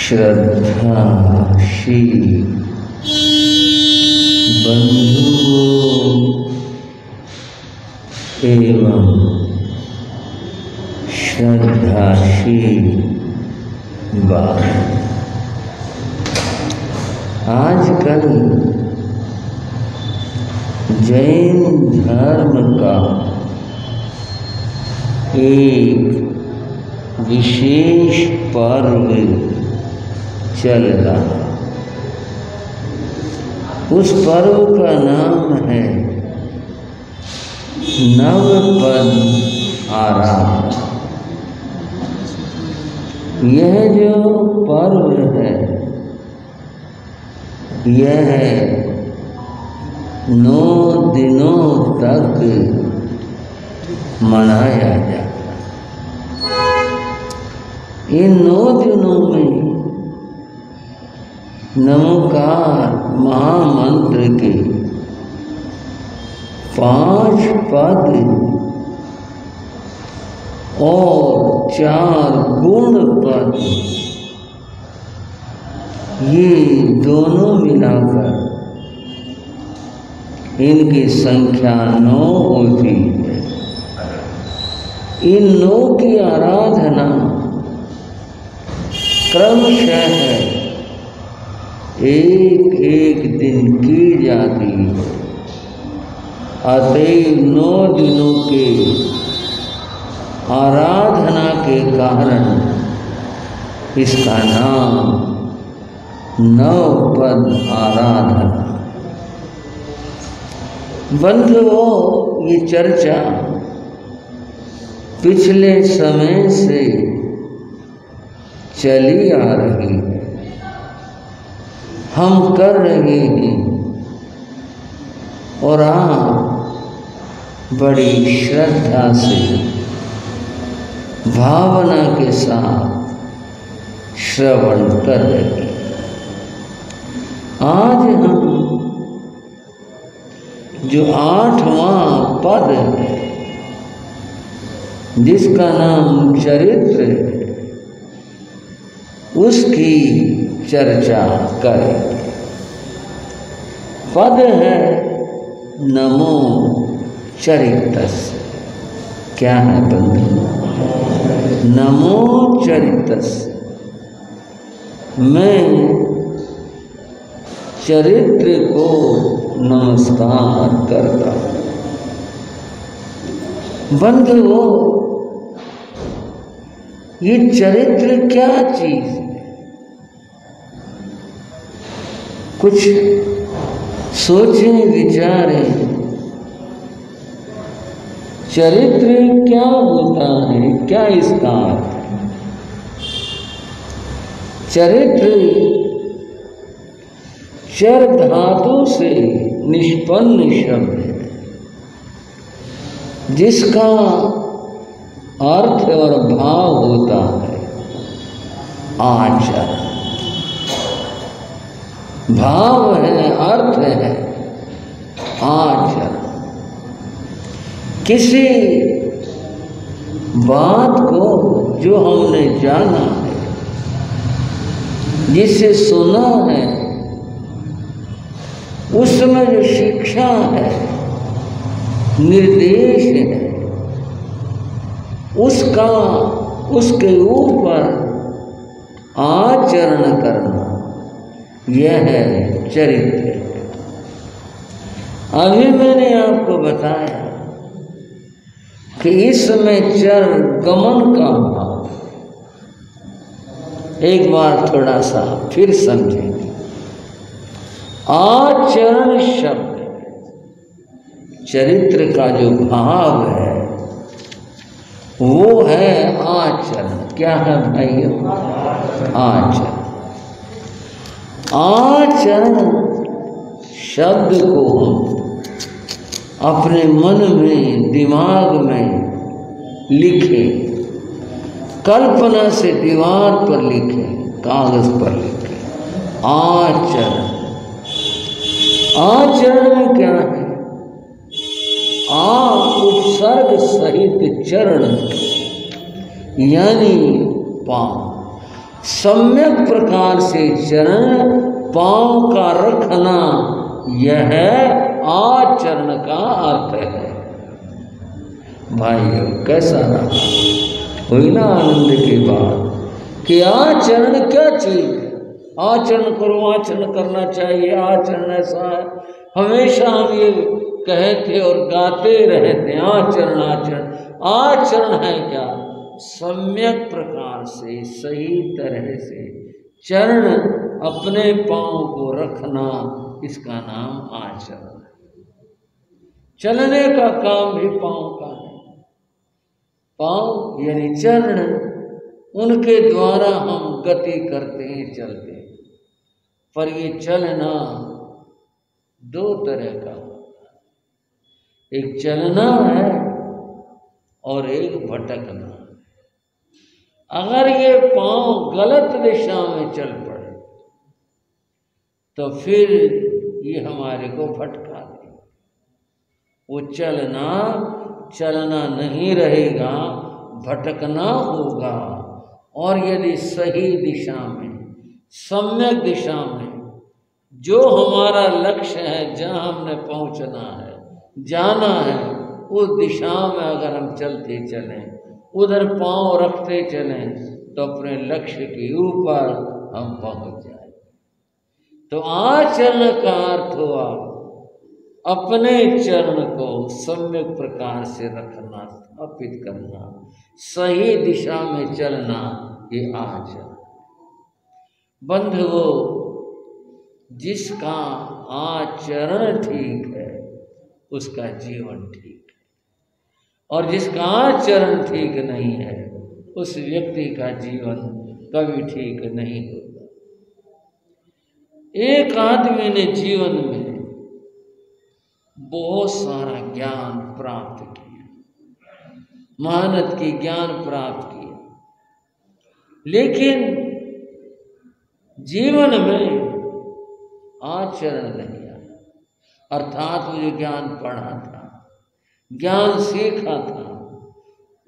श्रद्धाशील बंधुओं एवं श्रद्धाशील बाप, आजकल जैन धर्म का एक विशेष पर्व चल रहा। उस पर्व का नाम है नवपद आराधना। यह जो पर्व है यह 9 दिनों तक मनाया जाता। इन 9 दिनों में नमोकार महामंत्र के 5 पद और 4 गुण पद, ये दोनों मिलाकर इनकी संख्या 9 होती है। इन 9 की आराधना क्रमशः एक दिन की जाती है। अतएव 9 दिनों के आराधना के कारण इसका नाम नवपद आराधना। बंधुओं, ये चर्चा पिछले समय से चली आ रही है, हम कर रहे हैं और आप बड़ी श्रद्धा से भावना के साथ श्रवण कर रहे हैं। आज हम जो 8वां पद है जिसका नाम चरित्र है, उसकी चर्चा करें। पद है नमो चरितस्य। क्या है बंधु? नमो चरितस्य। मैं चरित्र को नमस्कार करता हूँ। बंधुओं, ये चरित्र क्या चीज है? कुछ सोचें, विचारें। चरित्र क्या होता है? क्या इसका अर्थ है? चरित्र चर धातु से निष्पन्न शब्द है जिसका अर्थ और भाव होता है आचरण। भाव है, अर्थ है आचरण। किसी बात को जो हमने जाना है, जिसे सुना है, उसमें जो शिक्षा है, निर्देश है, उसका उसके ऊपर आचरण करना, यह है चरित्र। अभी मैंने आपको बताया कि इसमें चर गमन का भाव। एक बार थोड़ा सा फिर समझेंगे। आचरण शब्द, चरित्र का जो भाव है वो है आचरण। क्या है भाइयों? आचरण। आचरण शब्द को हम अपने मन में, दिमाग में लिखें, कल्पना से दीवार पर लिखें, कागज पर लिखें। आचरण। आचरण में क्या है? उपसर्ग सहित चरण यानी पांव। सम्यक प्रकार से चरण पांव का रखना, यह आचरण का अर्थ है। भाइयों, कैसा रहा? हुई ना आनंद की बात कि आचरण क्या चीज है? आचरण करो, आचरण करना चाहिए, आचरण ऐसा है। हमेशा हम ये कहते और गाते रहते, आचरण आचरण। आचरण है क्या? सम्यक प्रकार से, सही तरह से चरण अपने पांव को रखना, इसका नाम आचरण है। चलने का काम भी पांव का है। पांव यानी चरण, उनके द्वारा हम गति करते हैं, चलते हैं। पर ये चलना दो तरह का होता है, एक चलना है और एक भटकना। अगर ये पांव गलत दिशा में चल पड़े तो फिर ये हमारे को भटका दे। वो चलना नहीं रहेगा, भटकना होगा। और यदि सही दिशा में, सम्यक दिशा में, जो हमारा लक्ष्य है, जहाँ हमने पहुँचना है, जाना है, उस दिशा में अगर हम चलते चलें, उधर पांव रखते चलें, तो अपने लक्ष्य के ऊपर हम पहुँच जाए। तो आचरण का अर्थ हुआ अपने चरण को सम्यक प्रकार से रखना, स्थापित करना, सही दिशा में चलना, ये आचरण। बंधुओं, जिसका आचरण ठीक है उसका जीवन ठीक है, और जिसका आचरण ठीक नहीं है उस व्यक्ति का जीवन कभी ठीक नहीं होगा। एक आदमी ने जीवन में बहुत सारा ज्ञान प्राप्त किया, मेहनत की, ज्ञान प्राप्त किया, लेकिन जीवन में आचरण नहीं आया। अर्थात वो जो ज्ञान पढ़ा था, ज्ञान सीखा था,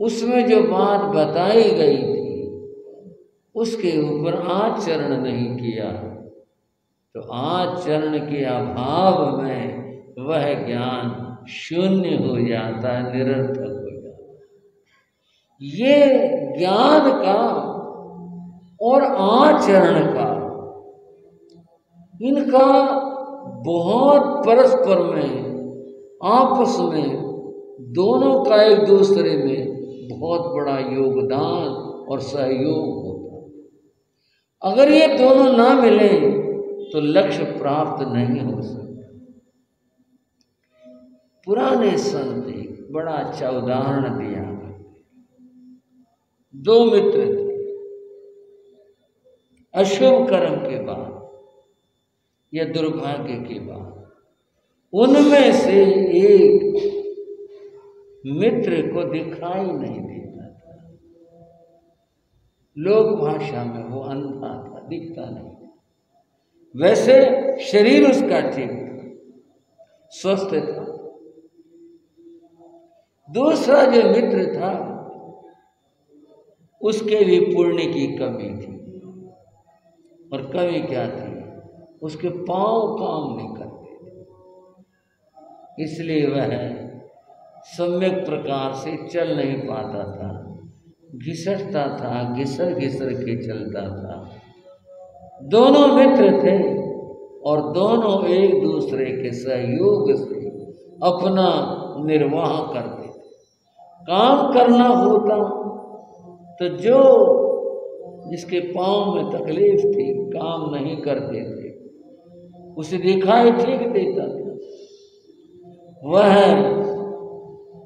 उसमें जो बात बताई गई थी उसके ऊपर आचरण नहीं किया, तो आचरण के अभाव में वह ज्ञान शून्य हो जाता है, निरर्थक हो जाता है। ये ज्ञान का और आचरण का, इनका बहुत परस्पर में, आपस में, दोनों का एक दूसरे में बहुत बड़ा योगदान और सहयोग होता है। अगर ये दोनों ना मिले तो लक्ष्य प्राप्त नहीं हो सकता। पुराने संत एक बड़ा अच्छा उदाहरण दिया। दो मित्र थे, अशुभ कर्म के बाद या दुर्भाग्य के बाद, उनमें से एक मित्र को दिखाई नहीं देता था। लोक भाषा में वो अंधा था, दिखता नहीं। वैसे शरीर उसका ठीक था, स्वस्थ था। दूसरा जो मित्र था उसके भी पुण्य की कमी थी, और कमी क्या थी? उसके पांव काम नहीं करते थे, इसलिए वह सम्यक प्रकार से चल नहीं पाता था, घिसटता था, घिसर घिसर के चलता था। दोनों मित्र थे और दोनों एक दूसरे के सहयोग से अपना निर्वाह करते थे। काम करना होता तो जो जिसके पांव में तकलीफ थी, काम नहीं करते थे, उसे दिखाई ठीक देता था, वह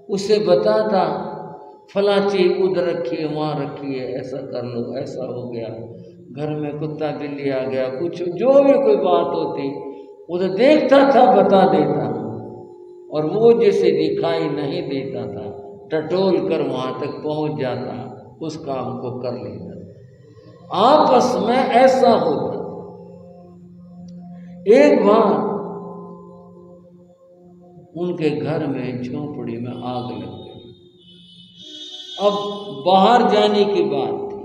उसे बताता, फला चीज उधर रखिए, वहाँ रखिए, ऐसा कर लो, ऐसा हो गया, घर में कुत्ता बिल्ली आ गया, कुछ जो भी कोई बात होती उधर देखता था, बता देता, और वो जिसे दिखाई नहीं देता था टटोल कर वहाँ तक पहुँच जाता, उस काम को कर लेता। आपस में ऐसा होता। एक बार उनके घर में झोंपड़ी में आग लग गई। अब बाहर जाने की बात थी,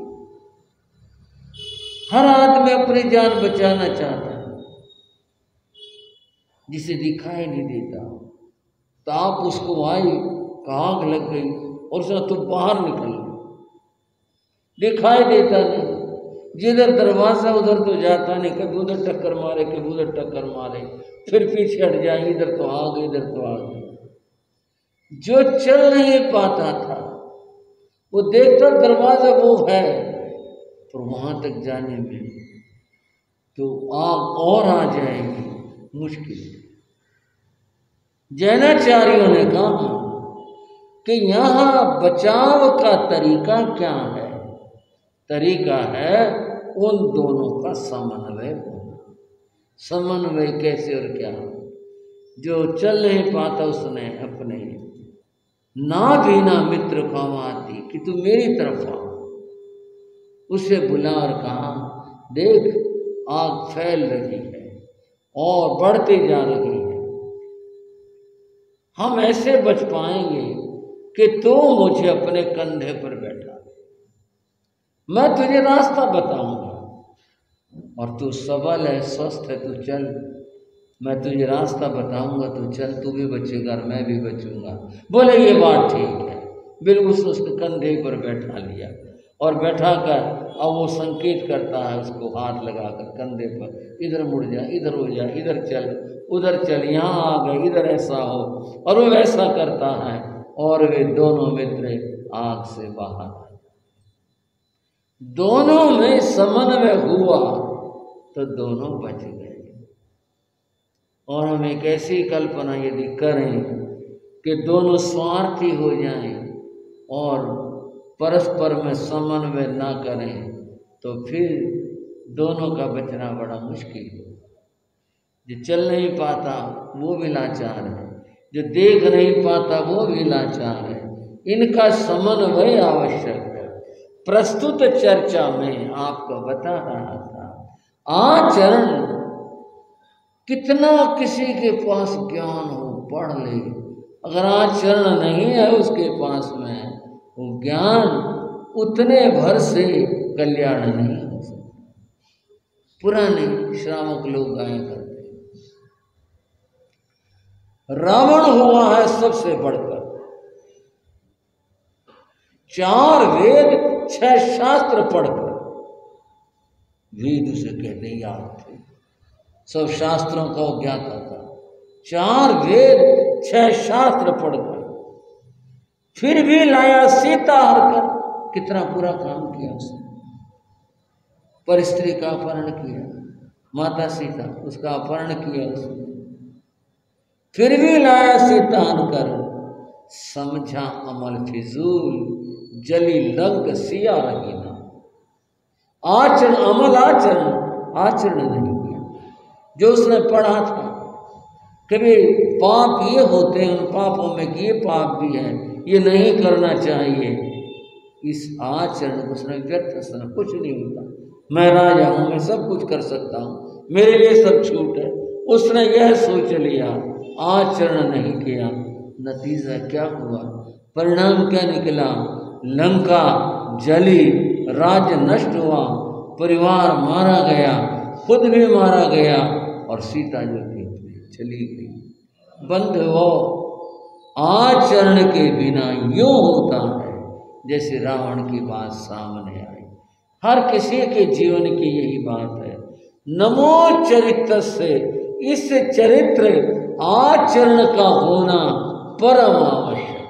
हर आदमी अपनी जान बचाना चाहता है, जिसे दिखाई नहीं देता। तो आप उसको आई, आग लग गई और उसने तो बाहर निकल, दिखाई देता नहीं, जिधर दरवाजा उधर तो जाता नहीं, कभी उधर टक्कर मारे कभी उधर टक्कर मारे, फिर पीछे हट जाए, इधर तो आ गए इधर तो आ गए। जो चल नहीं पाता था वो देखता दरवाजा वो है, पर वहां तक जाने में तो आग और आ जाएगी, मुश्किल। जैनाचार्यों ने कहा कि यहाँ बचाव का तरीका क्या है? तरीका है उन दोनों का समन्वय होना। समन्वय कैसे और क्या? जो चल नहीं पाता उसने अपने ना बिना मित्र कमाती कि तू मेरी तरफ आ, उसे बुला और कहा देख आग फैल रही है और बढ़ती जा रही है, हम ऐसे बच पाएंगे कि तू मुझे अपने कंधे पर बैठा, मैं तुझे रास्ता बताऊंगा और तू सबल है, स्वस्थ है, तू चल, मैं तुझे रास्ता बताऊंगा, तू चल, तू भी बचेगा और मैं भी बचूंगा। बोले ये बात ठीक है। बिल्कुल उसके कंधे पर बैठा लिया और बैठा कर अब वो संकेत करता है, उसको हाथ लगाकर कंधे पर, इधर मुड़ जा, इधर हो जा, इधर चल, उधर चल, यहाँ आ गए, इधर ऐसा हो, और वो वैसा करता है और वे दोनों मित्र आग से बाहर आए। दोनों में समन्वय हुआ तो दोनों बच गए। और हम एक ऐसी कल्पना यदि करें कि दोनों स्वार्थी हो जाएं और परस्पर में समन्वय ना करें तो फिर दोनों का बचना बड़ा मुश्किल है। जो चल नहीं पाता वो भी लाचार है, जो देख नहीं पाता वो भी लाचार है। इनका समन्वय आवश्यक है। प्रस्तुत चर्चा में आपको बता रहा था, आचरण कितना किसी के पास ज्ञान हो, पढ़ ले, अगर आचरण नहीं है उसके पास में, वो ज्ञान उतने भर से कल्याण नहीं हो सकता। पुराने श्रावक लोग गाया करते हैं, रावण हुआ है सबसे बढ़कर, 4 वेद 6 शास्त्र पढ़कर, वेद उसे कहते याद थे, सब शास्त्रों का ज्ञाता था। 4 वेद 6 शास्त्र पढ़कर फिर भी लाया सीता हरकर। कितना बुरा काम किया उसने, पर स्त्री का अपहरण किया, माता सीता उसका अपहरण किया उसने, फिर भी लाया सीता हरकर। समझा अमल फिजूल, जली लंग सिया रही ना। आचरण, अमल आचरण नहीं जो उसने पढ़ा था। कभी पाप ये होते हैं, उन पापों में कि ये पाप भी है, ये नहीं करना चाहिए, इस आचरण को उसने व्यर्थ समझा। कुछ नहीं होता, मैं राजा हूँ, मैं सब कुछ कर सकता हूँ, मेरे लिए सब छूट है। उसने यह सोच लिया, आचरण नहीं किया, नतीजा क्या हुआ, परिणाम क्या निकला? लंका जली, राज्य नष्ट हुआ, परिवार मारा गया, खुद भी मारा गया और सीता जो थी चली गई। बंधुओं, आचरण के बिना यूं होता है जैसे रावण की बात सामने आई। हर किसी के जीवन की यही बात है। नमो चरित्र से, इस चरित्र आचरण का होना परम आवश्यक है।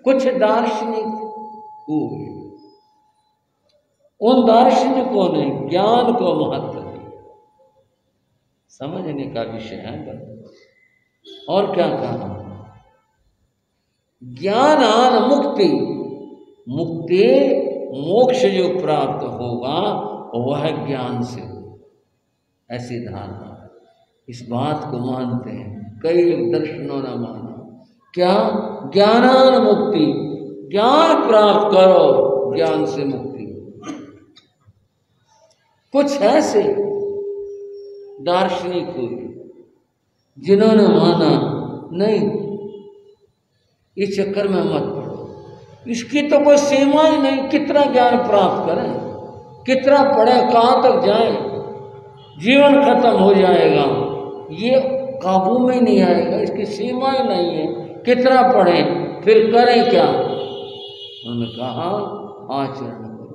कुछ दार्शनिक हुए, उन दार्शनिकों ने ज्ञान को महत्व दिया, समझने का विषय है। और क्या कहा? ज्ञानान मुक्ति, मुक्ति मोक्ष जो प्राप्त होगा वह ज्ञान से हो, ऐसी धारणा। इस बात को मानते हैं, कई दर्शनों ने माना। क्या? ज्ञानान मुक्ति, ज्ञान प्राप्त करो, ज्ञान से मुक्ति। कुछ ऐसे दार्शनिक हुए जिन्होंने माना नहीं, इस चक्कर में मत पड़ो, इसकी तो कोई सीमा ही नहीं, कितना ज्ञान प्राप्त करें, कितना पढ़े, कहाँ तक जाए, जीवन खत्म हो जाएगा, ये काबू में नहीं आएगा, इसकी सीमाएं नहीं है। कितना पढ़े फिर करें क्या? उन्होंने कहा आचरण करो।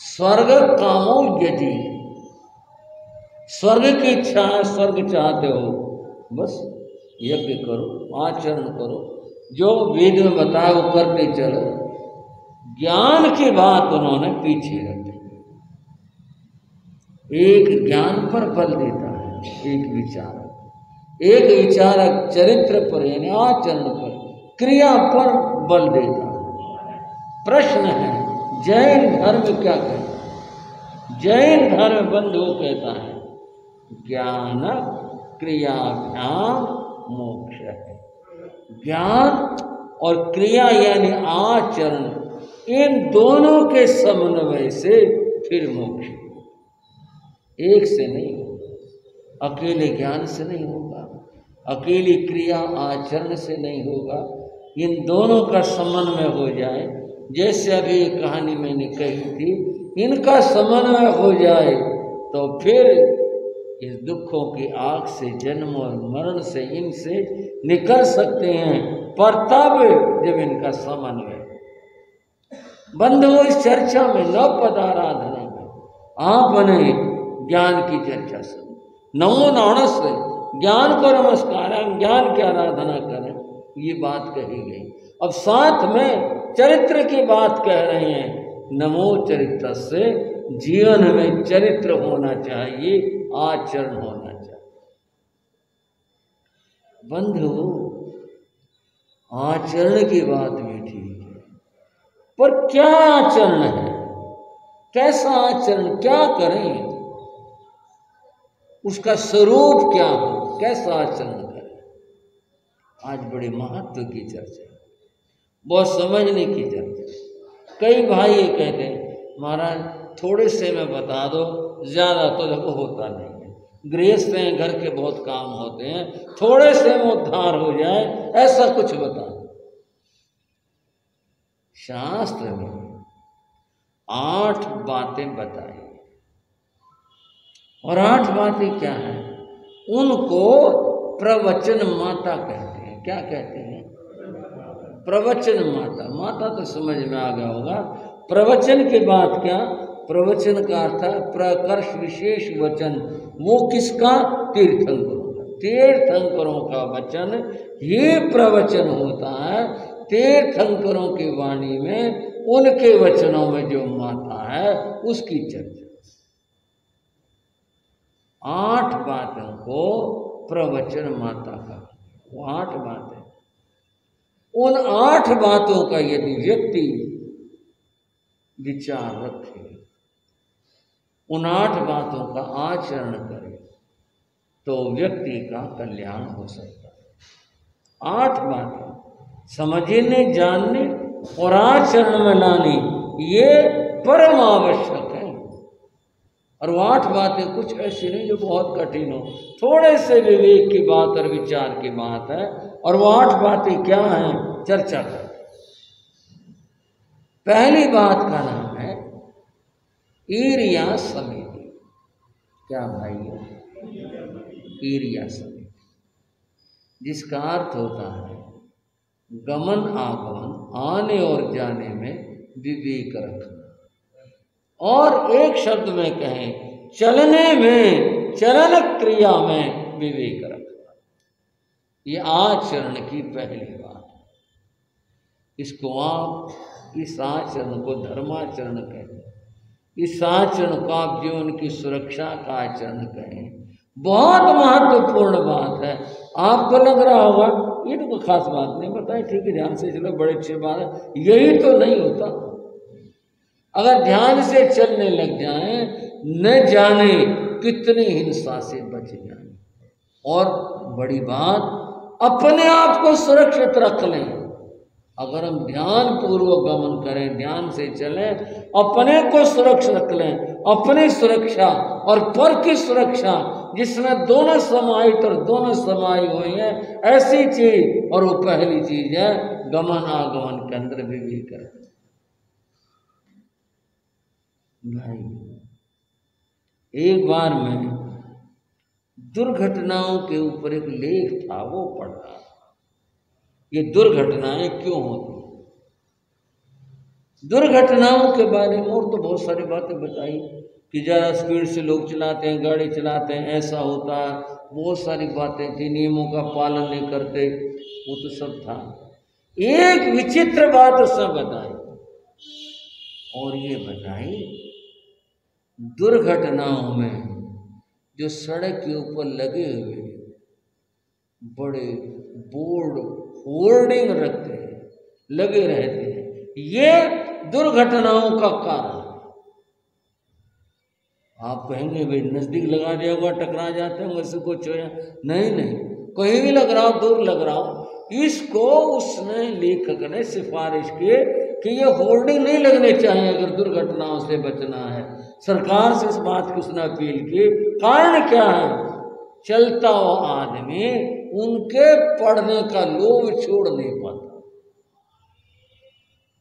स्वर्ग कामो यदि, स्वर्ग की इच्छा है, स्वर्ग चाहते हो, बस यज्ञ करो, आचरण करो, जो वेद में बताया वो करते चलो। ज्ञान की बात उन्होंने पीछे रख दी। एक ज्ञान पर बल देता है, एक विचारक चरित्र पर यानी आचरण पर, क्रिया पर बल देता है। प्रश्न है जैन धर्म क्या कहता है? जैन धर्म बंधु कहता है ज्ञान क्रियाभ्याम मोक्ष है। ज्ञान और क्रिया यानी आचरण, इन दोनों के समन्वय से फिर मोक्ष। एक से नहीं होगा, अकेले ज्ञान से नहीं होगा, अकेली क्रिया आचरण से नहीं होगा, इन दोनों का समन्वय हो जाए। जैसे अभी कहानी मैंने कही थी, इनका समन्वय हो जाए तो फिर इस दुखों की आग से, जन्म और मरण से, इनसे निकल सकते हैं, पर तब जब इनका समन्वय। बंधुओं, इस चर्चा में नव पदाराधना में आपने ज्ञान की चर्चा सुनी। नमो नाणस, ज्ञान को नमस्कार, हम ज्ञान की आराधना करें, ये बात कही गई। अब साथ में चरित्र की बात कह रहे हैं। नमो चरित्र से, जीवन में चरित्र होना चाहिए, आचरण होना चाहिए। बंधु, आचरण की बात भी ठीक है, पर क्या आचरण है, कैसा आचरण, क्या करें, उसका स्वरूप क्या हो, कैसा आचरण करें? आज बड़े महत्व की चर्चा, बहुत समझने की चर्चा। कई भाई ये कहते हैं महाराज थोड़े से में बता दो, ज्यादा तो देखो होता नहीं है, गृहस्थ हैं, घर के बहुत काम होते हैं, थोड़े से में उद्धार हो जाए, ऐसा कुछ बता दो। शास्त्र में 8 बातें बताई, और 8 बातें क्या है? उनको प्रवचन माता कहते हैं। क्या कहते हैं? प्रवचन माता। माता तो समझ में आ गया होगा। प्रवचन के बाद क्या? प्रवचन का अर्थ है प्रकर्ष विशेष वचन। वो किसका? तीर्थंकरों का। तीर्थंकरों का वचन ही प्रवचन होता है। तीर्थंकरों की वाणी में, उनके वचनों में जो माता है, उसकी चर्चा। 8 बातों को प्रवचन माता का, वो 8 बातें। उन 8 बातों का यदि व्यक्ति विचार रखे, उन 8 बातों का आचरण करे, तो व्यक्ति का कल्याण हो सकता है। 8 बातें समझने, जानने और आचरण में लानी, ये परम आवश्यक है। और वो 8 बातें कुछ ऐसी नहीं जो बहुत कठिन हो, थोड़े से विवेक की बात और विचार की बात है। और वो 8 बातें क्या हैं? चर्चा कर। पहली बात का नाम है ईर्ष्या समिति। क्या भाई? ईर्ष्या समिति, जिसका अर्थ होता है गमन आगमन, आने और जाने में विवेक रखना। और एक शब्द में कहें, चलने में, चलन क्रिया में विवेक रखना। ये आचरण की पहली बात है। इसको आप, इस आचरण को धर्माचरण कहें, इस आचरण को आप जीवन की सुरक्षा का आचरण कहें। बहुत महत्वपूर्ण बात है। आपको लग रहा होगा ये तो कोई खास बात नहीं, बताए ठीक है, ध्यान से चलो, बड़े अच्छी बात है। यही तो नहीं होता। अगर ध्यान से चलने लग जाएं, न जाने कितनी हिंसा से बच जाएं। और बड़ी बात, अपने आप को सुरक्षित रख लें। अगर हम ध्यान पूर्वक गमन करें, ध्यान से चलें, अपने को सुरक्षित रख लें, अपनी सुरक्षा और पर की सुरक्षा, जिसमें दोनों समाहित और दोनों समाई हुई है, ऐसी चीज। और वो पहली चीज है गमन आगमन के अंदर विवेक रखना। भाई एक बार मैं दुर्घटनाओं के ऊपर एक लेख था, वो पढ़ रहा था। ये दुर्घटनाएं क्यों होती, दुर्घटनाओं के बारे में और तो बहुत सारी बातें बताई कि ज़्यादा स्पीड से लोग चलाते हैं, गाड़ी चलाते हैं, ऐसा होता है, बहुत सारी बातें थी, नियमों का पालन नहीं करते, वो तो सब था। एक विचित्र बात उसने बताई, और ये बताई दुर्घटनाओं में जो सड़क के ऊपर लगे हुए बड़े बोर्ड होर्डिंग रखते हैं, लगे रहते हैं, ये दुर्घटनाओं का कारण। आप कहेंगे भाई नजदीक लगा दिया होगा, टकरा जाते हैं, वैसे कुछ हो या नहीं, कहीं भी लग रहा हो, दूर लग रहा हो। इसको उसने लेखक ने सिफारिश की कि ये होर्डिंग नहीं लगने चाहिए अगर दुर्घटनाओं से बचना है। सरकार से इस बात की उसने अपील की। कारण क्या है, चलता हुआ आदमी उनके पढ़ने का लोभ छोड़ नहीं पाता।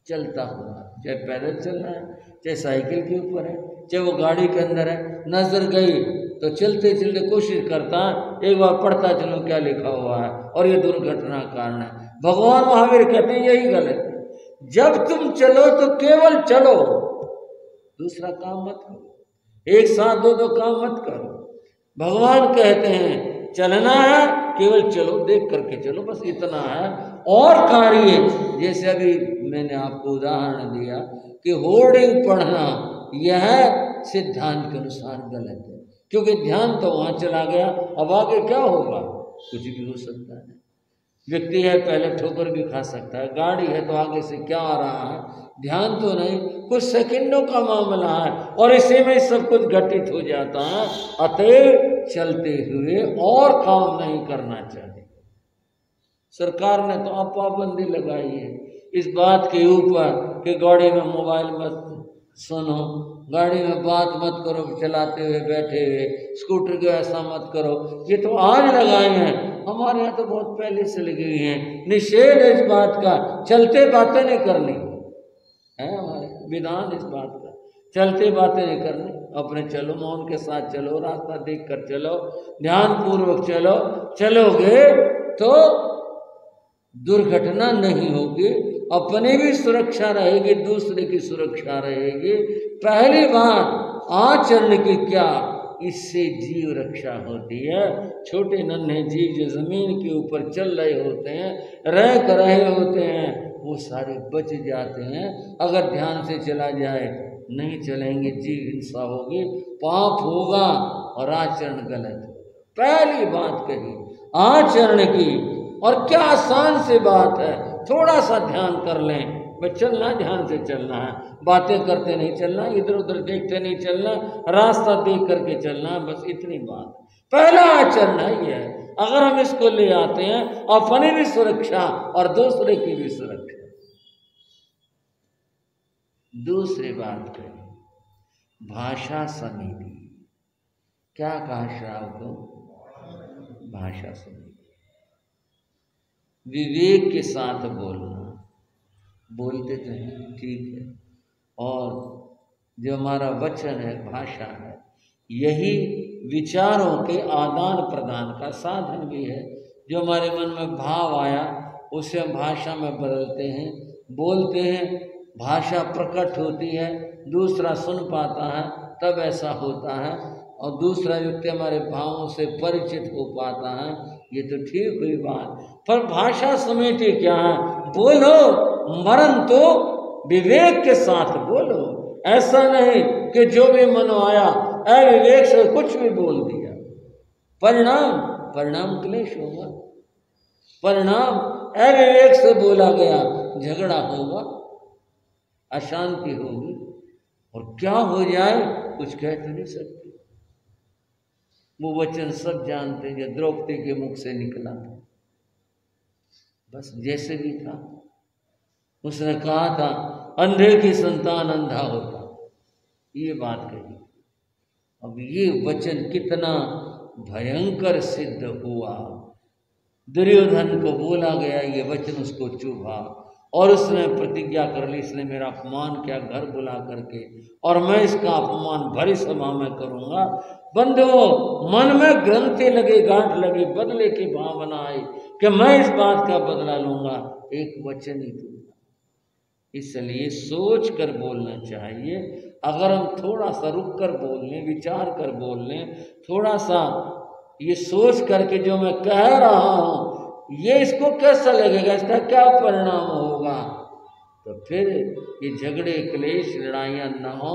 चलता हुआ, चाहे पैदल चल रहा है, चाहे साइकिल के ऊपर है, चाहे वो गाड़ी के अंदर है, नजर गई तो चलते चलते कोशिश करता एक बार पढ़ता चलो क्या लिखा हुआ है, और ये दुर्घटना कारण है। भगवान महावीर कहते हैं यही गलत है। जब तुम चलो तो केवल चलो, दूसरा काम मत करो, एक साथ दो काम मत करो। भगवान कहते हैं चलना है केवल चलो, देख करके चलो, बस इतना है। और कार्य जैसे अभी मैंने आपको उदाहरण दिया कि होर्डिंग पढ़ना, यह सिद्धांत के अनुसार गलत है, क्योंकि ध्यान तो वहां चला गया, अब आगे क्या होगा, कुछ भी हो सकता है। व्यक्ति है पहले ठोकर भी खा सकता है, गाड़ी है तो आगे से क्या आ रहा है ध्यान तो नहीं, कुछ सेकंडों का मामला है, और इसी में सब कुछ घटित हो जाता है। अतएव चलते हुए और काम नहीं करना चाहिए। सरकार ने तो आप पाबंदी लगाई है इस बात के ऊपर कि गाड़ी में मोबाइल मत सुनो, गाड़ी में बात मत करो चलाते हुए बैठे हुए, स्कूटर को ऐसा मत करो। ये तो आज लगाए हैं, हमारे यहाँ तो बहुत पहले से लगी हुई हैं। निषेध है इस बात का, चलते बातें नहीं करनी है, हमारे विधान इस बात का, चलते बातें नहीं करनी। अपने चलो, मौन के साथ चलो, रास्ता देख कर चलो, ध्यान पूर्वक चलो। चलोगे तो दुर्घटना नहीं होगी, अपनी भी सुरक्षा रहेगी, दूसरे की सुरक्षा रहेगी। पहली बात आचरण की क्या, इससे जीव रक्षा होती है। छोटे नन्हे जीव जो जमीन के ऊपर चल रहे होते हैं, रह कर रहे होते हैं, वो सारे बच जाते हैं अगर ध्यान से चला जाए। नहीं चलेंगे, जीव हिंसा होगी, पाप होगा और आचरण गलत। पहली बात कही आचरण की, और क्या आसान सी बात है, थोड़ा सा ध्यान कर लें। बस चलना, ध्यान से चलना है, बातें करते नहीं चलना, इधर उधर देखते नहीं चलना, रास्ता देख करके चलना, बस इतनी बात। पहला आचरण है ये है। अगर हम इसको ले आते हैं, अपनी भी सुरक्षा और दूसरे की भी सुरक्षा। दूसरी बात करें, भाषा समिति। क्या कहा श्राव को, भाषा समिति, विवेक के साथ बोलना। बोलते तो हैं ठीक है, और जो हमारा वचन है, भाषा है, यही विचारों के आदान प्रदान का साधन भी है। जो हमारे मन में भाव आया उसे हम भाषा में बदलते हैं, बोलते हैं, भाषा प्रकट होती है, दूसरा सुन पाता है, तब ऐसा होता है, और दूसरा व्यक्ति हमारे भावों से परिचित हो पाता है। ये तो ठीक हुई बात, पर भाषा समिति क्या है, बोलो मरण तो विवेक के साथ बोलो। ऐसा नहीं कि जो भी मन आया अविवेक से कुछ भी बोल दिया, परिणाम क्लेश होगा। परिणाम अविवेक से बोला गया, झगड़ा होगा, अशांति होगी, और क्या हो जाए कुछ कह तो नहीं सकते। वो वचन सब जानते हैं जो द्रौपदी के मुख से निकला था, बस जैसे भी था। उसने कहा था अंधे की संतान अंधा होता, ये बात कही। अब ये वचन कितना भयंकर सिद्ध हुआ। दुर्योधन को बोला गया ये वचन, उसको चुभा, और उसने प्रतिज्ञा कर ली, इसने मेरा अपमान किया घर बुला करके, और मैं इसका अपमान भरी सभा में करूंगा। बंधुओं, मन में ग्रंथि लगी, गांठ लगी, बदले की भावना आई कि मैं इस बात का बदला लूंगा, एक वचन ही दूंगा। इसलिए सोच कर बोलना चाहिए। अगर हम थोड़ा सा रुक कर बोल लें, विचार कर बोल लें, थोड़ा सा ये सोच करके जो मैं कह रहा हूं ये इसको कैसा लगेगा, इसका क्या परिणाम होगा, तो फिर ये झगड़े क्लेश लड़ाइयाँ ना हो।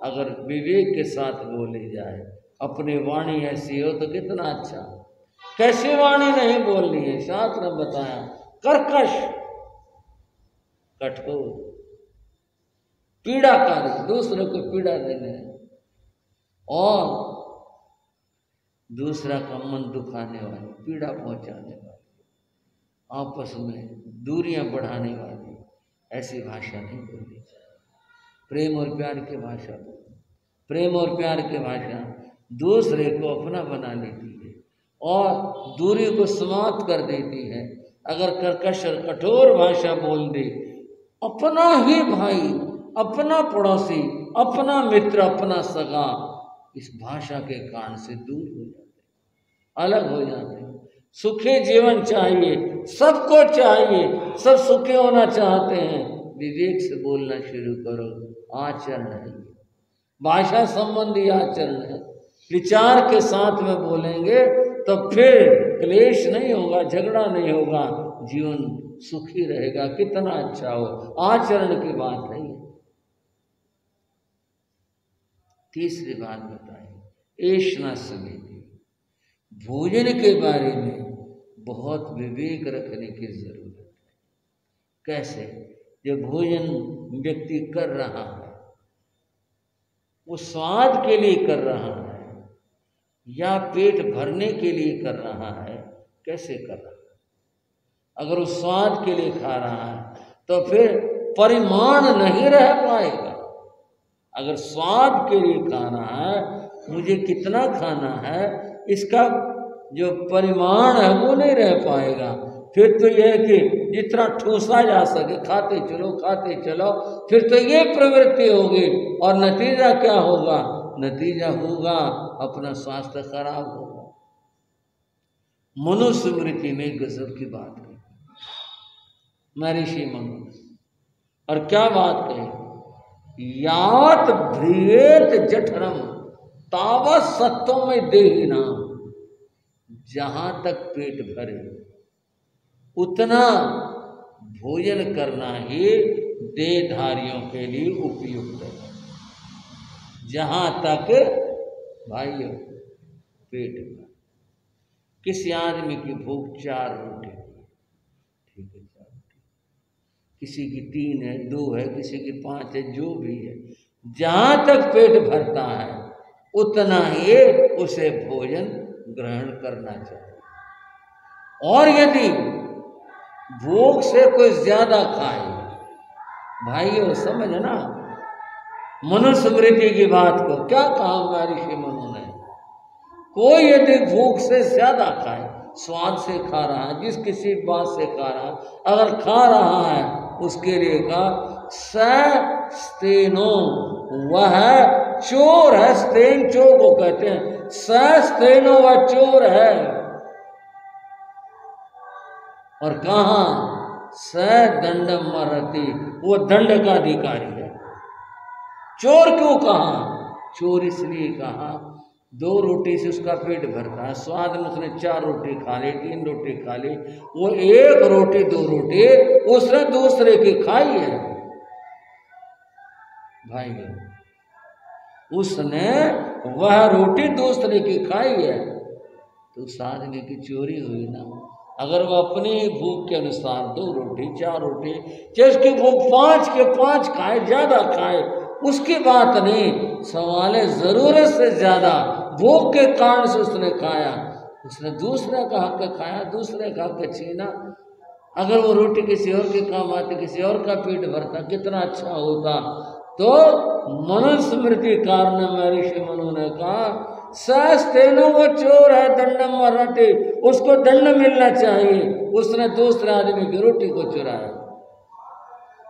अगर विवेक के साथ बोली जाए, अपनी वाणी ऐसी हो तो कितना अच्छा। कैसी वाणी नहीं बोलनी है, शास्त्र ने बताया, कर्कश, कठोर, पीड़ाकारी, दूसरे को पीड़ा देने और दूसरा का मन दुखाने वाली, पीड़ा पहुंचाने वाली, आपस में दूरियां बढ़ाने वाली ऐसी भाषा नहीं बोलनी चाहिए। प्रेम और प्यार की भाषा बोलो। प्रेम और प्यार की भाषा दूसरे को अपना बना लेती है और दूरी को समाप्त कर देती है। अगर कर्कश और कठोर भाषा बोल दे, अपना ही भाई, अपना पड़ोसी, अपना मित्र, अपना सगा इस भाषा के कारण से दूर हो जाते, अलग हो जाते हैं। सुखी जीवन चाहिए, सबको चाहिए, सब सुखी होना चाहते हैं। विवेक से बोलना शुरू करो, आचरण है, भाषा संबंधी आचरण है। विचार के साथ में बोलेंगे तो फिर क्लेश नहीं होगा, झगड़ा नहीं होगा, जीवन सुखी रहेगा, कितना अच्छा हो। आचरण की बात है। तीसरी बात बताएं, ऐशना समेति, भोजन के बारे में बहुत विवेक रखने की जरूरत है। कैसे? जो भोजन व्यक्ति कर रहा है वो स्वाद के लिए कर रहा है या पेट भरने के लिए कर रहा है, कैसे कर रहा है? अगर वो स्वाद के लिए खा रहा है तो फिर परिमाण नहीं रह पाएगा। अगर स्वाद के लिए खा रहा है, मुझे कितना खाना है, इसका जो परिमाण है वो नहीं रह पाएगा। फिर तो यह है कि जितना ठूसा जा सके खाते चलो, खाते चलो, फिर तो ये प्रवृत्ति होगी और नतीजा क्या होगा? नतीजा होगा अपना स्वास्थ्य खराब होगा। मनुस्मृति में गजब की बात है महर्षि मनु, और क्या बात कही? यात भ्रियेत जठरम तावत सत्वम में देहि नाम, जहां तक पेट भरे उतना भोजन करना ही देहधारियों के लिए उपयुक्त है। जहां तक भाइयों पेट भरे, किसी आदमी की भूख 4 रोटी, ठीक है, 4 रोटी, किसी की 3 है, 2 है, किसी की 5 है, जो भी है, जहां तक पेट भरता है उतना ही उसे भोजन ग्रहण करना चाहिए। और यदि भूख से कोई ज्यादा खाए, भाइयों समझना मनुस्मृति की बात को, क्या कहा महर्षि मनु ने? कोई यदि भूख से ज्यादा खाए, स्वाद से खा रहा है, जिस किसी बात से खा रहा है, अगर खा रहा है उसके लिए कहा स्तेनो, वह चोर है। स्तेन चोर को कहते हैं, स्तेनो वह चोर है। और कहा स दंडम मरती, वो दंड का अधिकारी है। चोर क्यों कहा? चोर इसलिए कहा 2 रोटी से उसका पेट भरता है, स्वाद में उसने 4 रोटी खा ली, 3 रोटी खा ली, वो 1 रोटी 2 रोटी उसने दूसरे की खाई है। भाई उसने वह रोटी दूसरे की खाई है तो उस आदमी की चोरी हुई ना। अगर वह अपनी ही भूख के अनुसार 2 रोटी 4 रोटी, चाहे उसकी भूख 5 के 5 खाए, ज्यादा खाए, उसकी बात नहीं, सवाल है जरूरत से ज्यादा भूख के कारण से उसने खाया, उसने दूसरे का हक खाया, दूसरे का हक छीना। अगर वो रोटी किसी और के काम आती, किसी और का पेट भरता, कितना अच्छा होता। तो मनुस्मृति कारण महर्षि मनु ने कहा सस्तेनो, वो चोर है, दंडम मरते, उसको दंड मिलना चाहिए, उसने दूसरे आदमी की रोटी को चुराया।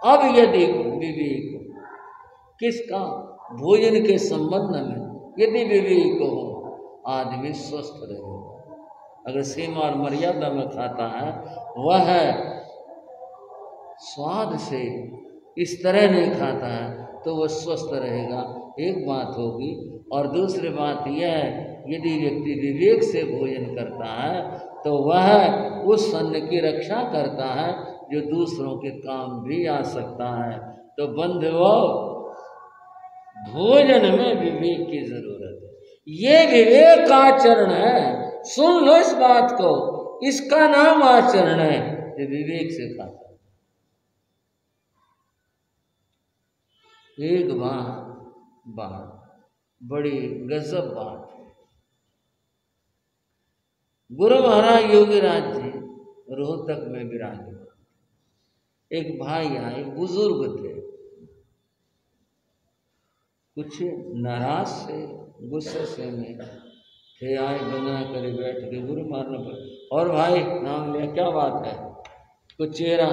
अब यदि विवेक किसका, भोजन के संबंध में यदि विवेक हो, आदमी स्वस्थ रहेगा। अगर सीमा और मर्यादा में खाता है, वह स्वाद से इस तरह नहीं खाता है, तो वह स्वस्थ रहेगा, एक बात होगी। और दूसरी बात यह है, यदि व्यक्ति विवेक से भोजन करता है तो वह उस अन्न की रक्षा करता है जो दूसरों के काम भी आ सकता है। तो बंधुओं, भोजन में विवेक की जरूरत है। ये विवेक का आचरण है, सुन लो इस बात को, इसका नाम आचरण है जो विवेक से खाता है। एक बात बड़ी गजब बात है। गुरु महाराज योगीराज जी रोहतक में विराजमान, एक भाई आए, बुजुर्ग थे, कुछ नाराज से, गुस्से से में थे, आए बना कर बैठ के गुरु महाराज, और भाई नाम लिया, क्या बात है, कुछ चेहरा,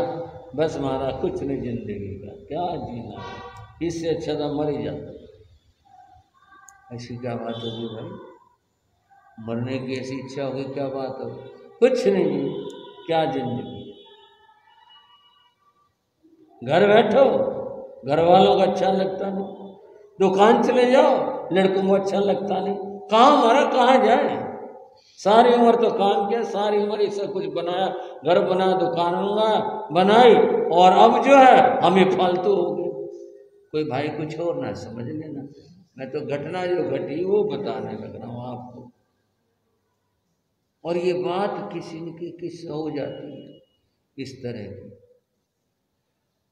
बस मारा, कुछ नहीं जिंदगी का, क्या जीना, इससे अच्छा था मर ही जाता। ऐसी क्या बात होगी भाई, मरने की ऐसी इच्छा होगी, क्या बात हो, कुछ नहीं, क्या जिंदगी, घर बैठो, घर वालों को अच्छा लगता नहीं, दुकान चले जाओ, लड़कों को अच्छा लगता नहीं, कहाँ मरा कहाँ जाए, सारी उम्र तो काम किया, सारी उम्र इससे कुछ बनाया, घर बनाया, दुकान बनाई, और अब जो है हमें फालतू हो गए। कोई भाई कुछ और ना समझ लेना, मैं तो घटना जो घटी वो बताने लग रहा हूँ आपको। और ये बात किसी न किसी हो जाती है इस तरह की।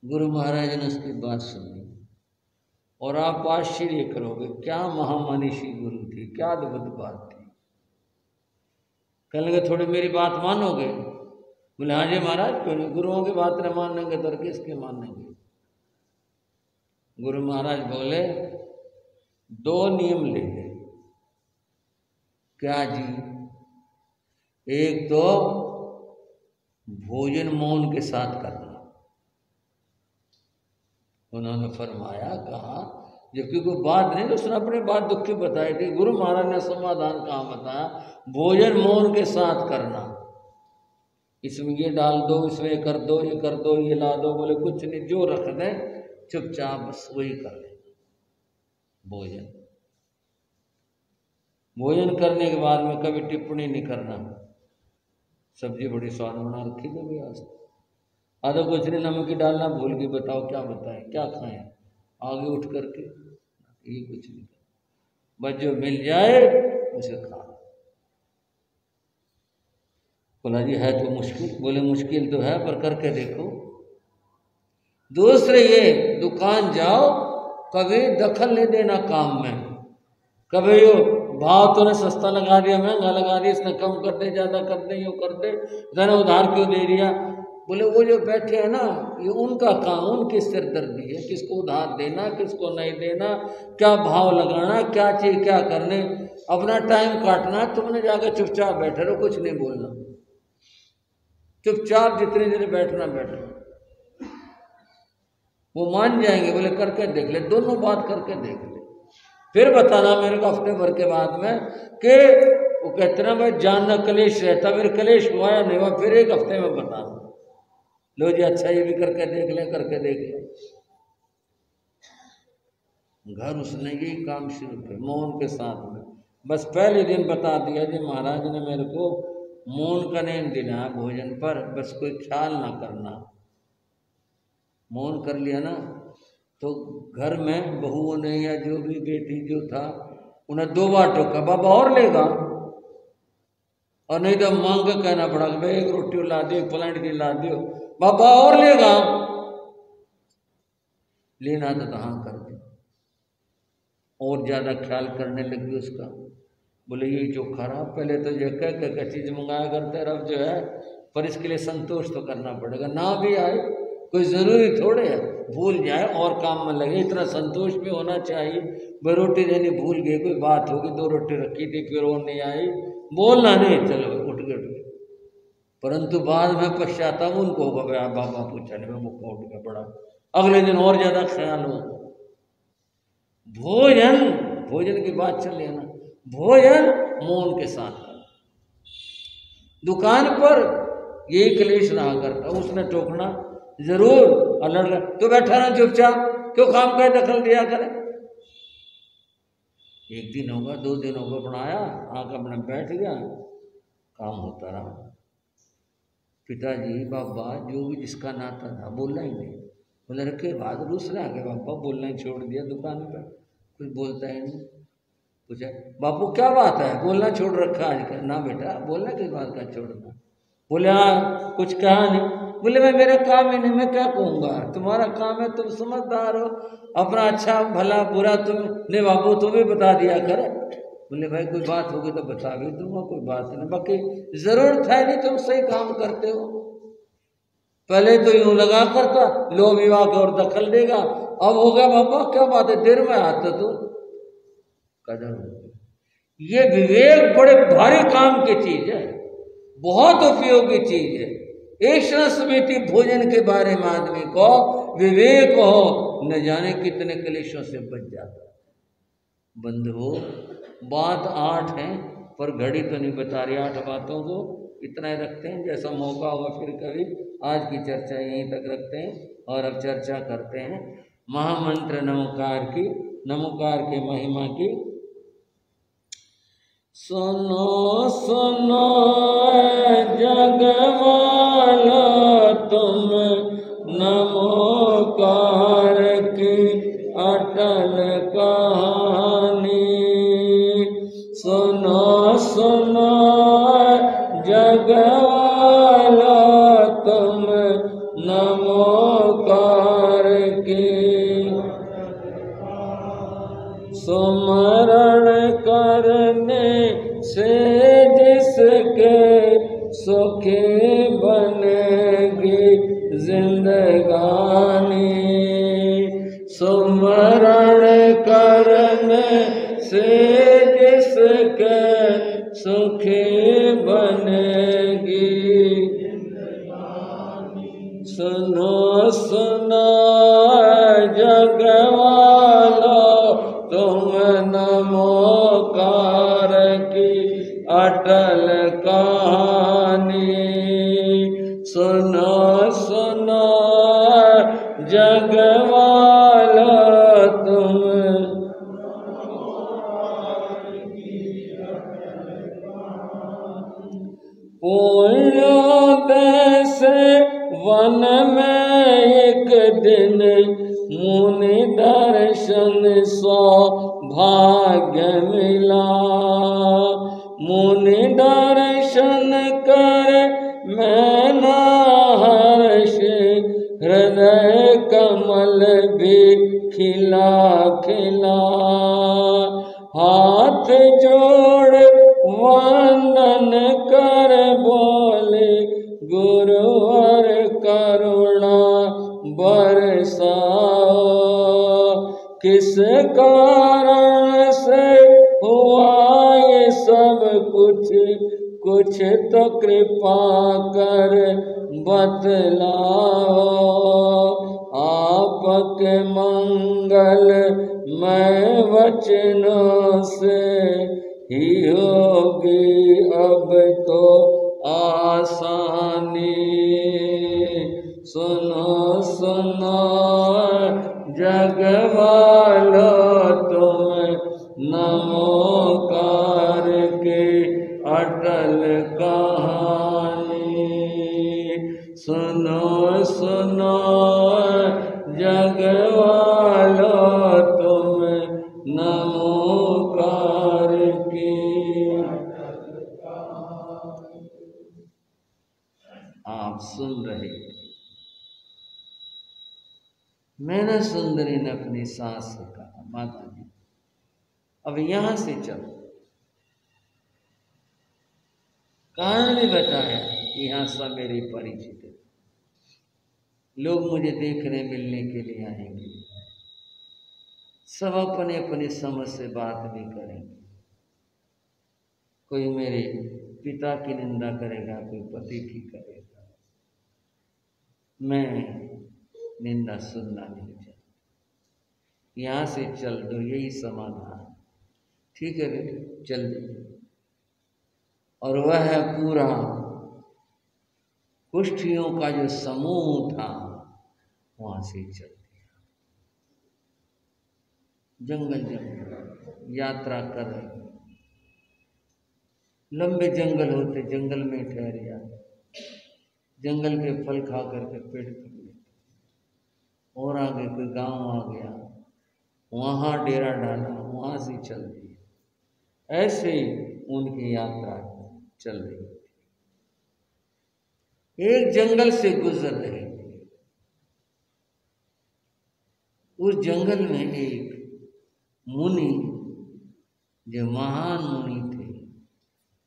गुरु महाराज ने उसकी बात सुनी और आप आश्चर्य करोगे, क्या महामनीषी गुरु थी, क्या अद्भुत बात थी। कहने लगे थोड़ी मेरी बात मानोगे? बोले हाँ जी महाराज, क्यों नहीं, गुरुओं की बात न मानेंगे तो किसके मानेंगे। गुरु महाराज बोले दो नियम ले ले। क्या जी? एक तो भोजन मौन के साथ करना। उन्होंने फरमाया, कहा, जबकि कोई बात नहीं, उसने अपनी बात दुख की बताई थी। गुरु महाराज ने समाधान कहाँ बताया? भोजन मौन के साथ करना। इसमें ये डाल दो, इसमें ये कर दो, ये कर दो, ये ला दो, बोले कुछ नहीं, जो रख दे चुपचाप बस वही कर ले। भोजन करने के बाद में कभी टिप्पणी नहीं करना। सब्जी बड़ी स्वाद बना रखी थी भैया, आधा कुछ नहीं, नमक ही डालना भूल के, बताओ क्या बताएं, क्या खाएं, आगे उठ करके ये कुछ नहीं, बस जो मिल जाए उसे खा। बोला जी है तो मुश्किल। बोले मुश्किल तो है पर करके देखो। दूसरे ये दुकान जाओ, कभी दखल नहीं देना काम में। कभी यो भाव तूने सस्ता लगा दिया, महंगा लगा दिया, इसने कम कर दे, ज़्यादा कर दे, यो कर दे, इतना उधार क्यों दे दिया। बोले वो जो बैठे हैं ना, ये उनका काम, उनकी सिरदर्दी है, किसको उधार देना, किसको नहीं देना, क्या भाव लगाना, क्या चीज़ क्या करने, अपना टाइम काटना। तुमने जाकर चुपचाप बैठे रहो, कुछ नहीं बोलना, चुपचाप जितनी देर बैठना बैठो, वो मान जाएंगे। बोले करके देख ले, दोनों बात करके देख ले, फिर बताना मेरे को हफ्ते भर के बाद में कि वो कहते ना भाई जानना कलेश रहता, मेरे कलेश हुआ या नहीं हुआ, फिर एक हफ्ते में बताना। लो जी अच्छा, ये भी करके देख ले, करके देख ले। घर उसने यही काम शुरू किया मौन के साथ में। बस पहले दिन बता दिया जी महाराज ने मेरे को मौन का नेम देना है भोजन पर, बस कोई ख्याल ना करना। मौन कर लिया ना तो घर में बहुओं ने या जो भी बेटी जो था उन्हें दो बार टोका, बाबा और लेगा, और नहीं तो मांग के कहना पड़ा कि भाई एक रोटी ला दियो, एक प्लांट की ला दियो, बाबा और लेगा। लेना तो हाँ कर दे, और ज्यादा ख्याल करने लगी उसका। बोले ये जो खराब, पहले तो जो कह चीज मंगाया करते, अब जो है पर इसके लिए संतोष तो करना पड़ेगा। ना भी आए कोई जरूरी थोड़े है, भूल जाए और काम में लगे, इतना संतोष भी होना चाहिए। भाई रोटी देनी भूल गए, कोई बात होगी, दो रोटी रखी थी फिर वो नहीं आई, बोलना नहीं, चलो उठ गए। परंतु बाद में पश्चाताप उनको होगा, भाई बाबा पूछा नहीं, मैं मुख उठ गया, बड़ा अगले दिन और ज्यादा ख्याल हो। भोजन, भोजन की बात चल लेना, भोजन मौन के साथ करना। दुकान पर यही क्लेश रहा करता, उसने टोकना जरूर, और लड़का तो बैठा ना चुपचाप, क्यों काम का दखल दिया करे। एक दिन होगा, 2 दिन होगा, बनाया आकर अपने बैठ गया, काम होता रहा। पिताजी बाबा जो भी जिसका नाता था बोलना ही नहीं, बोले रखे बाद रूस रहा के बाबा बोलना ही छोड़ दिया, दुकान पर कुछ बोलता ही नहीं। पूछा बापू क्या बात है, बोलना छोड़ रखा आज? ना बेटा बोलना किस बात का छोड़ना। बोले हाँ कुछ कहा नहीं। बोले मैं मेरा काम ही नहीं, मैं क्या कहूँगा, तुम्हारा काम है, तुम समझदार हो, अपना अच्छा भला बुरा तुमने बाबू तुम्हें बता दिया कर। बोले भाई कोई बात होगी तो बता भी दूंगा, कोई बात नहीं, बाकी जरूरत है नहीं, तुम सही काम करते हो। पहले तो यूं लगा करता लो विवाह की ओर दखल देगा, अब हो गया बाबा क्या बात है, देर में आता तो कदर हो। ये विवेक बड़े भारी काम की चीज है, बहुत उपयोगी चीज है। एक समिति भोजन के बारे में आदमी को विवेक हो, न जाने कितने क्लेशों से बच जाता है। बंधुओं बात 8 है, पर घड़ी तो नहीं बता रही 8 बातों को, इतना ही रखते हैं, जैसा मौका होगा फिर कभी। आज की चर्चा यहीं तक रखते हैं और अब चर्चा करते हैं महामंत्र नमोकार की, नमोकार के महिमा की। सुनो सुनो जगमाला तुम नमोकार की अटल कहानी। सुनो सुनो जगमाला तुम नमोकार की, सुमरण करने से जिसके सुखी बनेगी जिंदगानी। सुमरण करने से जिसके सुखी बनेगी जिंदगानी। सुनो सुनो जगवालो तुम नमोकार की अटल कहानी। सुनो सुनो जगवालो तुम पुण्योदय से वन में एक दिन मुनि दर्शन सौभाग्य मिला। मुनि दर्शन कर मैं ना हर्ष हृदय कमल भी खिला खिला। हाथ जोड़ वंदन कर बोले गुरुवर करुणा बरसाओ। किस कारण से हुआ ये सब कुछ, कुछ तो कृपा कर बतलाओ। आपके मंगल मैं वचनों से ही होगी अब तो आसानी। सुनो सुनो जगवालो तुम नमोकार के अटल कहानी। सुनो सुनो जगवालो तुम नमोकार की। आप सुन रहे, मैंने सुंदरी ने अपनी सास से कहा माता जी अब यहां से चलो। कारण भी बताया कि यहाँ सब मेरे परिचित है, लोग मुझे देखने मिलने के लिए आएंगे, सब अपने अपने समझ से बात भी करेंगे। कोई मेरे पिता की निंदा करेगा, कोई पति की करेगा। मैं निंदा सुनना नहीं चाहिए। यहाँ से चल दो, यही समाधान। ठीक है बेटे, चल दो। और वह पूरा कुष्ठियों का जो समूह था वहां से चल दिया। जंगल जंगल यात्रा कर रहे, लंबे जंगल होते, जंगल में ठहर जाते, जंगल के फल खा करके पेट भर लेते। और आगे कोई गांव आ गया, वहां डेरा डाला, वहां से चल दिए। ऐसे उनकी यात्रा चल रही थी। एक जंगल से गुजर रहे थे। उस जंगल में एक मुनि, जो महान मुनि थे,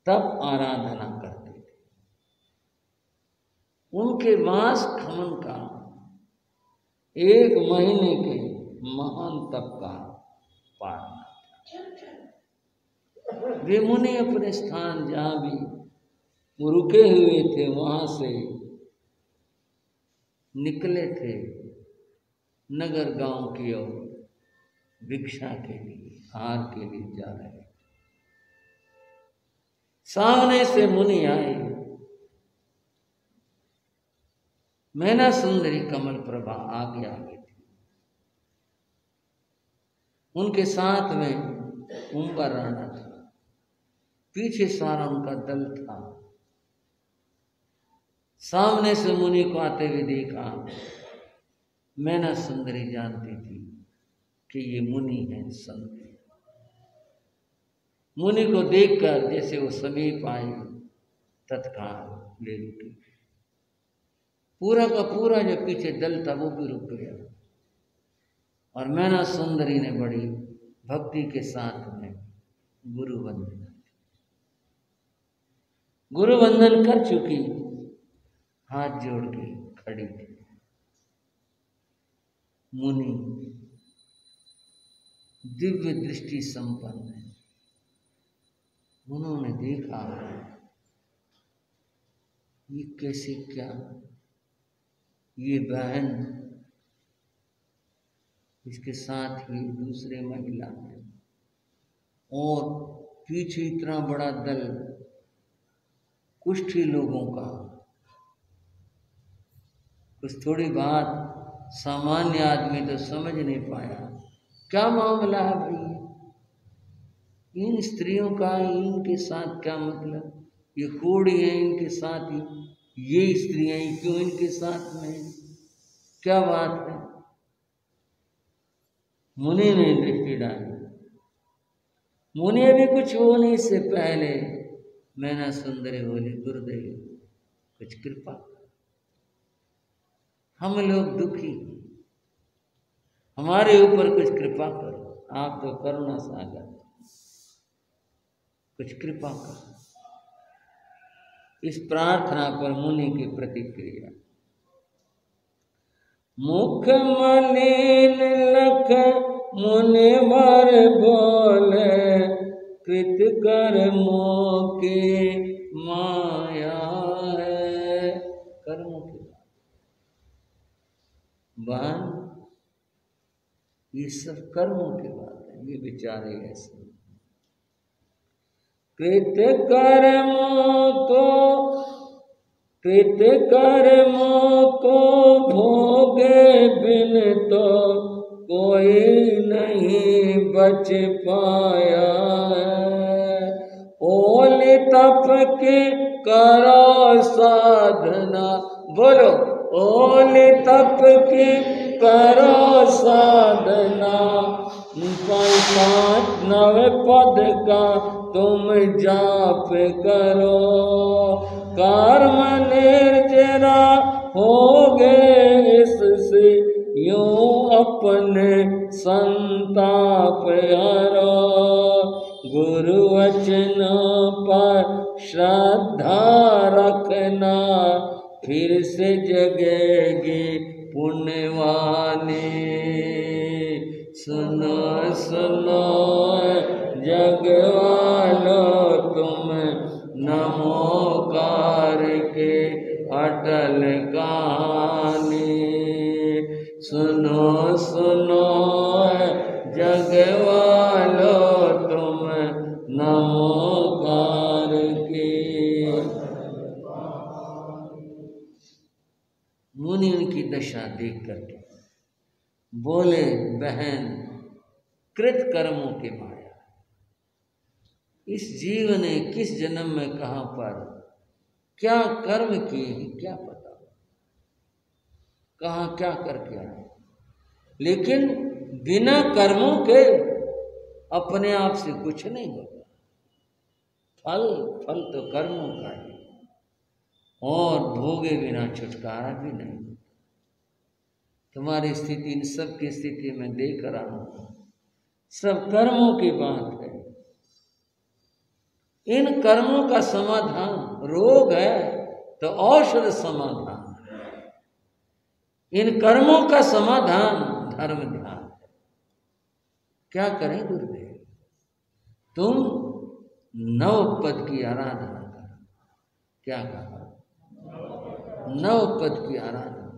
तप आराधना करते थे। उनके मास खमन का 1 महीने के महान तप का पारण था। वे मुनि अपने स्थान जहां भी वो रुके हुए थे वहां से निकले थे नगर गांव की ओर, भिक्षा के लिए, आहार के लिए जा रहे थे। सामने से मुनि आए। मैना सुंदरी कमल प्रभा आगे आगे थी। उनके साथ में उम्बर राणा था, पीछे सारा उनका दल था। सामने से मुनि को आते हुए देखा। मैना सुंदरी जानती थी कि ये मुनि है, संत है। मुनि को देखकर जैसे वो समीप आई, तत्काल ले रुकी। पूरा का पूरा जो पीछे दल था वो भी रुक गया। और मैना सुंदरी ने बड़ी भक्ति के साथ में गुरु वंदन कर चुकी, हाथ जोड़ के खड़ी थी। मुनि दिव्य दृष्टि संपन्न है। उन्होंने देखा ये कैसे, क्या ये बहन, इसके साथ ही दूसरे महिला है, और पीछे इतना बड़ा दल कुष्ठी लोगों का। कुछ थोड़ी बात सामान्य आदमी तो समझ नहीं पाया, क्या मामला है भाई, इन स्त्रियों का इनके साथ क्या मतलब, ये कोड़ी है इनके साथ ही, ये स्त्रियां क्यों इनके साथ में, क्या बात है। मुनि ने दृष्टि डाली। मुनि अभी कुछ होने से पहले मैना सुंदरी बोली, गुरुदेव कुछ कृपा, हम लोग दुखी, हमारे ऊपर कुछ कृपा करो, आप तो करुणा सागर, कुछ कृपा करो। इस प्रार्थना पर मुनि की प्रतिक्रिया, मुख मलिन लख मुनि वर बोले, कृत कर्मों की माया है। कर्मों की बात, ये सब कर्मों की बात है। ये बेचारे ऐसे कृत कर्मों को भोगे बिन तो कोई नहीं बच पाया है। ओल तप के करो साधना, बोलो ओल तप के करो साधना, 5 9 पद का तुम जाप करो, कर्म निर्जरा होगे इससे यूं अपने संताप हरो। गुरु वचन पर श्रद्धा रखना, फिर से जगेगी पुण्यवानी। सुनो सुनो जगवालो तुम, नमोकार के अटल कहानी। वालो तुम नमोकार के। मुनि उनकी दशा देख करके बोले, बहन कृत कर्मों के माया, इस जीव ने किस जन्म में कहां पर क्या कर्म किए हैं क्या पता, कहां क्या करके आए। लेकिन बिना कर्मों के अपने आप से कुछ नहीं होता। फल तो कर्मों का है, और भोगे बिना छुटकारा भी नहीं। तुम्हारी स्थिति, इन सब की स्थिति में देख रहा हूं, सब कर्मों की बात है। इन कर्मों का समाधान, रोग है तो औषध समाधान, इन कर्मों का समाधान धर्म ध्यान है। क्या करें गुरुदेव, तुम नवपद की आराधना करो। क्या कहा? नवपद की आराधना,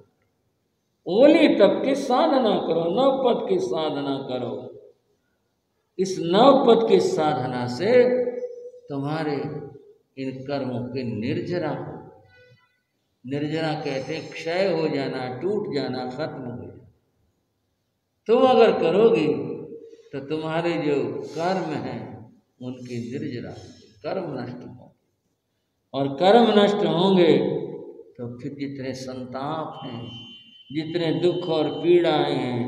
ओली तप की साधना करो, नवपद की साधना करो। इस नवपद की साधना से तुम्हारे इन कर्मों के निर्जरा हो। निर्जरा कहते हैं क्षय हो जाना, टूट जाना, खत्म हो जाना। तुम अगर करोगी तो तुम्हारे जो कर्म हैं उनकी निर्जरा, कर्म नष्ट होंगे, और कर्म नष्ट होंगे तो फिर जितने संताप हैं, जितने दुख और पीड़ाएं हैं,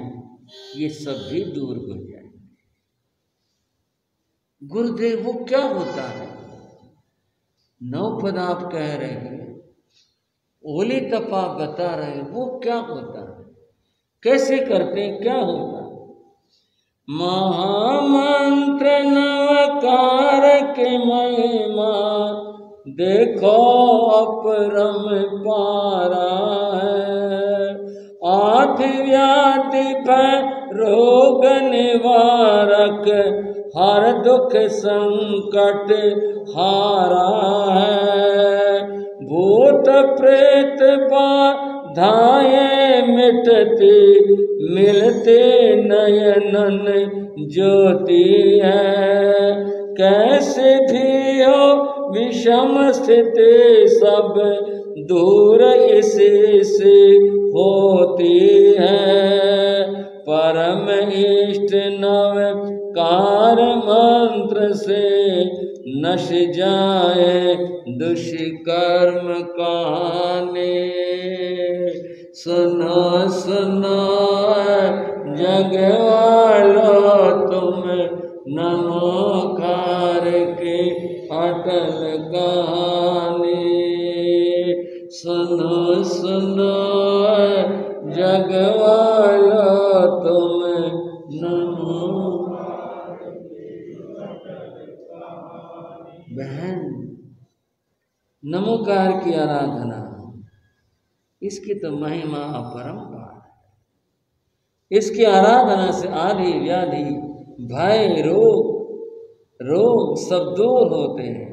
ये सब भी दूर हो जाएंगे। गुरुदेव वो क्या होता है? नवपद आप कह रहे हैं, ओली तप आप बता रहे हैं, वो क्या होता है, कैसे करते हैं, क्या होता है? महामंत्र नवकार के महिमा देखो अपरम पारा है। आदि व्याधि भय रोग निवारक हर दुख संकट हारा है। भूत प्रेत बाधाएं मिटती मिलते नयनन ज्योति है। कैसे भी हो विषम स्थिति सब दूर इसी से होती है। परम इष्ट नवकार मंत्र से नश जाए दुष्कर्म कहानी। सुनो सुनो जग वालो तुम नमोकार के अटल कहानी। सुनो सुनो जग वालो तुम नमोकार के अटल कहानी। बहन, नमोकार की आराधना, इसकी तो महिमा अपरंपार है। इसकी आराधना से आदि व्याधि भय रोग सब दूर होते हैं,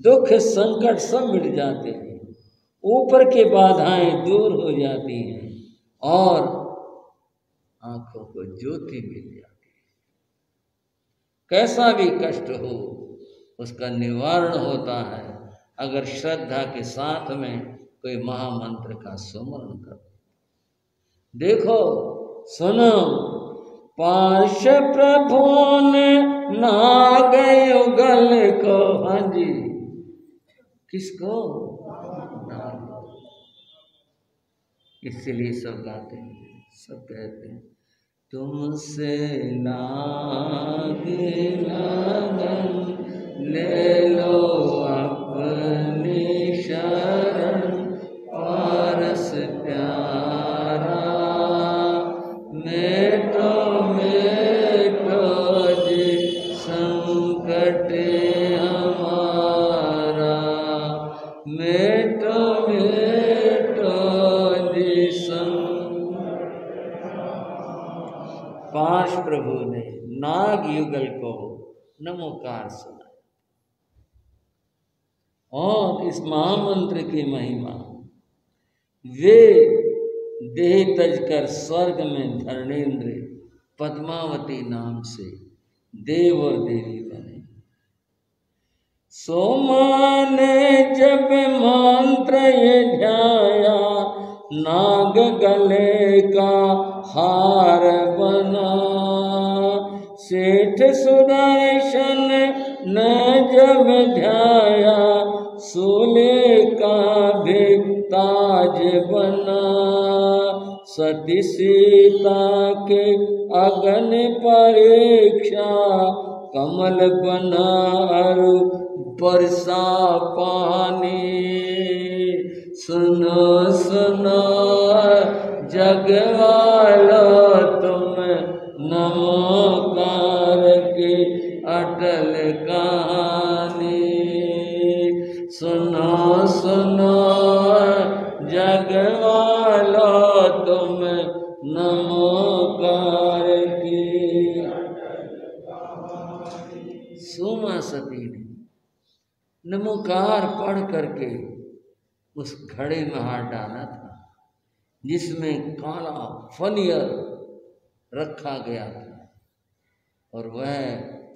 दुख संकट सब मिट जाते हैं, ऊपर की बाधाएं दूर हो जाती हैं, और आंखों को ज्योति मिल जाती है। कैसा भी कष्ट हो उसका निवारण होता है अगर श्रद्धा के साथ में कोई महामंत्र का सुमरण करो। देखो सुनो, पार्श प्रभु ने नाग युगल को, हाँ जी, किसको? नाग। इसलिए सब गाते हैं, सब कहते हैं, तुमसे नाग लगन ले लो अपनी शरण, पारस प्यारा मेटो जी संकट हमारा, मेटो जी संकट। पांच प्रभु ने नाग युगल को नमोकार सुना, और इस महामंत्र की महिमा वे देह तज कर स्वर्ग में धरणेन्द्र पद्मावती नाम से देव और देवी बने। सो माँ ने जब मंत्र ये ध्याया, नाग गले का हार बना। सेठ सुदर्शन ने जब ध्याया, सूले का भी ताज बना। सती सीता के अगन परीक्षा, कमल बना अरु बरसा पानी। सुनो सुनो जगवालो तुम, नमोकार की अटल कहानी। सुनो सुनो जगवालो तुम, नमोकार की। सुमा सती ने नमोकार पढ़ करके उस घड़े में हाथ डाला था जिसमें काला फलियर रखा गया था, और वह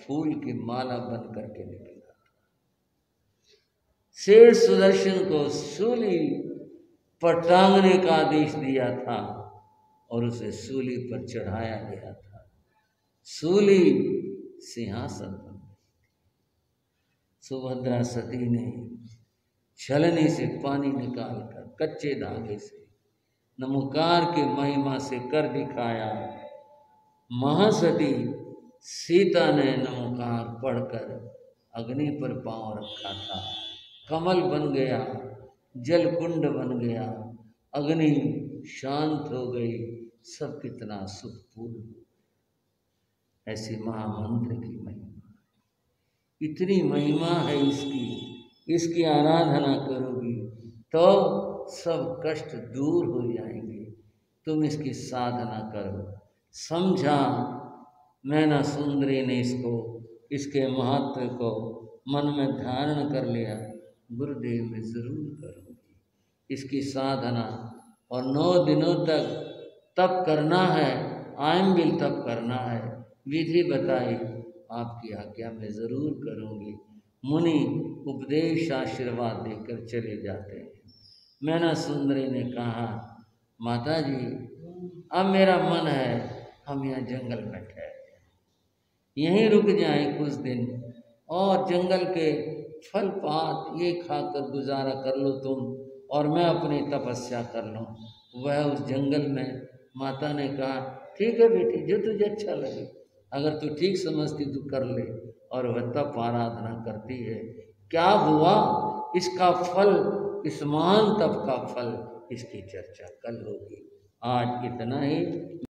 फूल की माला बन करके निकला था। शेर सुदर्शन को सूली पर टांगने का आदेश दिया था और उसे सूली पर चढ़ाया गया था। सूली सिंहासन पर। सुभद्रा सती ने छलनी से पानी निकालकर कच्चे धागे से नमोकार की महिमा से कर दिखाया। महासती सीता ने नमोकार पढ़कर अग्नि पर पांव रखा था, कमल बन गया, जल कुंड बन गया, अग्नि शांत हो गई, सब कितना सुखपूर्ण। ऐसी महामंत्र की महिमा, इतनी महिमा है इसकी आराधना करोगी तो सब कष्ट दूर हो जाएंगे। तुम इसकी साधना करो। समझा मैना सुंदरी ने इसके महत्व को मन में धारण कर लिया। गुरुदेव में जरूर करूँगी इसकी साधना, और 9 दिनों तक तप करना है, आयम्बिल तप करना है। विधि बताई, आपकी आज्ञा में जरूर करूँगी। मुनि उपदेश आशीर्वाद देकर चले जाते हैं। मैना सुंदरी ने कहा, माता जी अब मेरा मन है हम यहाँ जंगल में ठहरे, यहीं रुक जाएं कुछ दिन, और जंगल के फल पात ये खाकर गुजारा कर लो तुम, और मैं अपनी तपस्या कर लूँ। वह उस जंगल में, माता ने कहा ठीक है बेटी, जो तुझे अच्छा लगे, अगर तू ठीक समझती तू कर ले। और वह तप आराधना करती है। क्या हुआ इसका फल, इस महान तप का फल, इसकी चर्चा कल होगी। आज इतना ही।